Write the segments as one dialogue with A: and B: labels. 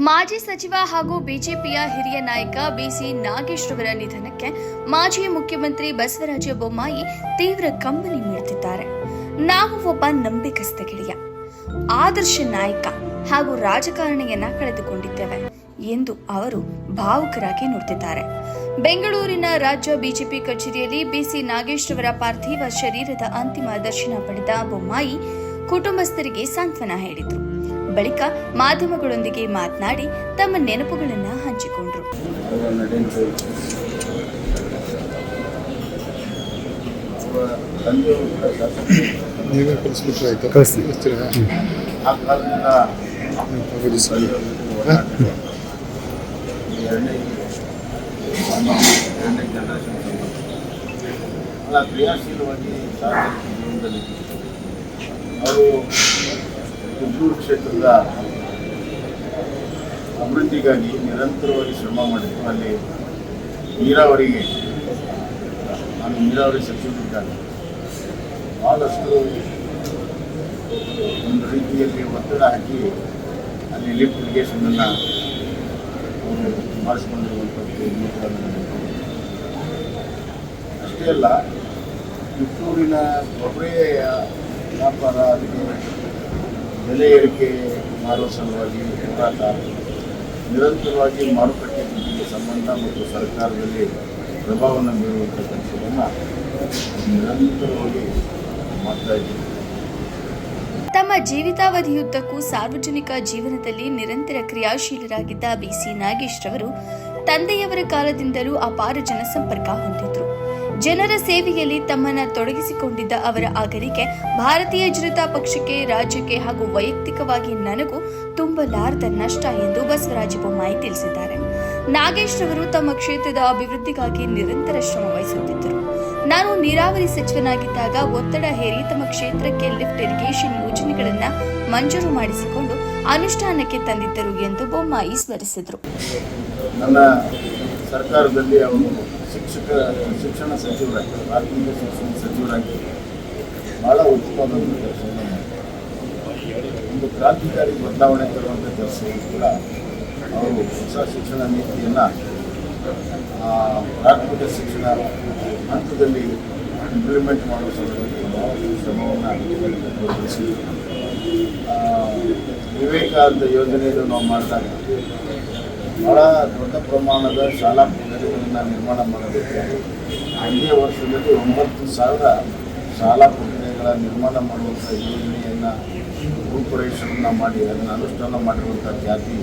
A: ಮಾಜಿ ಸಚಿವ ಹಾಗೂ ಬಿಜೆಪಿಯ ಹಿರಿಯ ನಾಯಕ ಬಿಸಿ ನಾಗೇಶ್ ರವರ ನಿಧನಕ್ಕೆ ಮಾಜಿ ಮುಖ್ಯಮಂತ್ರಿ ಬಸವರಾಜ ಬೊಮ್ಮಾಯಿ ತೀವ್ರ ಕಂಬನಿ ಮಿಡಿದಿದ್ದಾರೆ. ನಾವು ಒಬ್ಬ ನಂಬಿಕಸ್ಥ ಗೆಳೆಯ, ಆದರ್ಶ ನಾಯಕ ಹಾಗೂ ರಾಜಕಾರಣಿಯನ್ನ ಕಳೆದುಕೊಂಡಿದ್ದೇವೆ ಎಂದು ಅವರು ಭಾವುಕರಾಗಿ ನುಡಿದಿದ್ದಾರೆ. ಬೆಂಗಳೂರಿನ ರಾಜ್ಯ ಬಿಜೆಪಿ ಕಚೇರಿಯಲ್ಲಿ ಬಿಸಿ ನಾಗೇಶ್ ರವರ ಪಾರ್ಥಿವ ಶರೀರದ ಅಂತಿಮ ದರ್ಶನ ಪಡೆದ ಬೊಮ್ಮಾಯಿ ಕುಟುಂಬಸ್ಥರಿಗೆ ಸಾಂತ್ವನ ಹೇಳಿದರು. ಬಳಿಕ ಮಾಧ್ಯಮಗಳೊಂದಿಗೆ ಮಾತನಾಡಿ ತಮ್ಮ ನೆನಪುಗಳನ್ನು ಹಂಚಿಕೊಂಡರು.
B: ಕ್ರಿಯಾಶೀಲವಾಗಿ ಜೀವನದಲ್ಲಿ ಅವರು ಹುಬ್ಬೂರು ಕ್ಷೇತ್ರದ ಅಭಿವೃದ್ಧಿಗಾಗಿ ನಿರಂತರವಾಗಿ ಶ್ರಮ ಮಾಡಿದ್ರು. ಅಲ್ಲಿ ನಾನು ನೀರಾವರಿ ಸಚಿವರಿದ್ದಾಗ ಭಾಳಷ್ಟು ಒಂದು ರೀತಿಯಲ್ಲಿ ಒತ್ತಡ ಹಾಕಿ ಅಲ್ಲಿ ಲಿಫ್ಟ್ ಇರಿಗೇಷನನ್ನು ಅವರು ಮಾಡಿಸ್ಕೊಂಡಿರುವಂಥದ್ದು. ಅಷ್ಟೇ ಅಲ್ಲ, ಕಿತ್ತೂರಿನ ಕೊಬ್ಬರಿ ವ್ಯಾಪಾರ, ಅದಕ್ಕೆ ಬೆಲೆ ಏರಿಕೆ ಮಾಡುವ ಸಲುವಾಗಿ ಹೋರಾಟ, ನಿರಂತರವಾಗಿ ಮಾರುಕಟ್ಟೆ ನೀತಿಗೆ ಸಂಬಂಧ ಮತ್ತು ಸರ್ಕಾರದಲ್ಲಿ ಪ್ರಭಾವವನ್ನು ಬೀರುವಂಥ ಕೆಲಸವನ್ನು ನಿರಂತರವಾಗಿ ಮಾಡ್ತಾ ಇದ್ದೀವಿ.
A: ತಮ್ಮ ಜೀವಿತಾವಧಿಯುದ್ದಕ್ಕೂ ಸಾರ್ವಜನಿಕ ಜೀವನದಲ್ಲಿ ನಿರಂತರ ಕ್ರಿಯಾಶೀಲರಾಗಿದ್ದ ಬಿಸಿ ನಾಗೇಶ್ ರವರು ತಂದೆಯವರ ಕಾಲದಿಂದಲೂ ಅಪಾರ ಜನಸಂಪರ್ಕ ಹೊಂದಿದ್ರು. ಜನರ ಸೇವೆಯಲ್ಲಿ ತಮ್ಮನ್ನ ತೊಡಗಿಸಿಕೊಂಡಿದ್ದ ಅವರ ಅಗಲಿಕೆ ಭಾರತೀಯ ಜನತಾ ಪಕ್ಷಕ್ಕೆ, ರಾಜ್ಯಕ್ಕೆ ಹಾಗೂ ವೈಯಕ್ತಿಕವಾಗಿ ನನಗೂ ತುಂಬಲಾರದ ನಷ್ಟ ಎಂದು ಬಸವರಾಜ ಬೊಮ್ಮಾಯಿ ತಿಳಿಸಿದ್ದಾರೆ. ನಾಗೇಶ್ ರವರು ತಮ್ಮ ಕ್ಷೇತ್ರದ ಅಭಿವೃದ್ಧಿಗಾಗಿ ನಿರಂತರ ಶ್ರಮ ವಹಿಸುತ್ತಿದ್ದರು. ನಾನು ನೀರಾವರಿ ಸಚಿವನಾಗಿದ್ದಾಗ ಒತ್ತಡ ಹೇರಿ ತಮ್ಮ ಕ್ಷೇತ್ರಕ್ಕೆ ಲಿಫ್ಟ್ ಇರಿಗೇಷನ್ ಯೋಜನೆಗಳನ್ನು ಮಂಜೂರು ಮಾಡಿಸಿಕೊಂಡು ಅನುಷ್ಠಾನಕ್ಕೆ ತಂದಿದ್ದರು ಎಂದು ಬೊಮ್ಮಾಯಿ ಸ್ಮರಿಸಿದರು.
B: ನನ್ನ ಸರ್ಕಾರದಲ್ಲಿ ಅವರು ಶಿಕ್ಷಣ ಸಚಿವರಾಗಿ, ಪ್ರಾಥಮಿಕ ಶಿಕ್ಷಣ ಸಚಿವರಾಗಿ ಭಾಳ ಉತ್ತಮವಾದಂಥ ಕೆಲಸವನ್ನು ಮಾಡಿದ್ದಾರೆ. ಒಂದು ಕ್ರಾಂತಿಕಾರಿ ಬದಲಾವಣೆ ತರುವಂಥ ಕೆಲಸವೂ ಕೂಡ ಅವರು ಹೊಸ ಶಿಕ್ಷಣ ನೀತಿಯನ್ನು ಪ್ರಾಥಮಿಕ ಶಿಕ್ಷಣ ಹಂತದಲ್ಲಿ ಇಂಪ್ಲಿಮೆಂಟ್ ಮಾಡುವ ಸಲುವಾಗಿ ಬಹಳಷ್ಟು ಶ್ರಮವನ್ನು ತೋರಿಸಿದರು. ವಿವೇಕಾನಂದ ಯೋಜನೆಯನ್ನು ನಾವು ಮಾಡಿದಾಗ ಭಾಳ ದೊಡ್ಡ ಪ್ರಮಾಣದ ಶಾಲಾ ಕೊಠಡಿಗಳನ್ನು ನಿರ್ಮಾಣ ಮಾಡಬೇಕಾಗಿ ಒಂದೇ ವರ್ಷದಲ್ಲಿ 9,000 ಶಾಲಾ ಕೊಠಡಿಗಳ ನಿರ್ಮಾಣ ಮಾಡುವಂಥ ಯೋಜನೆಯನ್ನು ರೂಪುರೇಷೆಯನ್ನು ಮಾಡಿ ಅದನ್ನು ಅನುಷ್ಠಾನ ಮಾಡಿರುವಂಥ ಜಾತಿ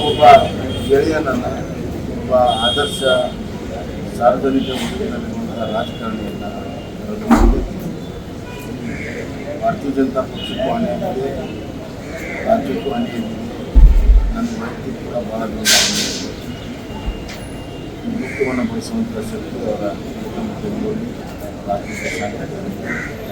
B: ಒಬ್ಬ ಗೆಳೆಯನನ್ನು, ಒಬ್ಬ ಆದರ್ಶ ಸಾರ್ವಜನಿಕ ಬದುಕಿನಲ್ಲಿರುವಂಥ ರಾಜಕಾರಣಿಯನ್ನು ಭಾರತೀಯ ಜನತಾ ಪಕ್ಷಕ್ಕೂ ಹಾನಿಯಾಗಿದೆ, ರಾಜ್ಯಕ್ಕೂ ಹಾನಿಯಾಗಿದೆ. ನನ್ನ ವ್ಯಕ್ತಿ ಕೂಡ ಭಾಳ ದೊಡ್ಡ ದುಃಖವನ್ನು ಬಯಸುವಂಥ ಶಕ್ತಿ ಅವರ ಕುಟುಂಬದಲ್ಲಿ ರಾಜ್ಯಕ್ಕೆ ಸಾಕಾಗಿದೆ.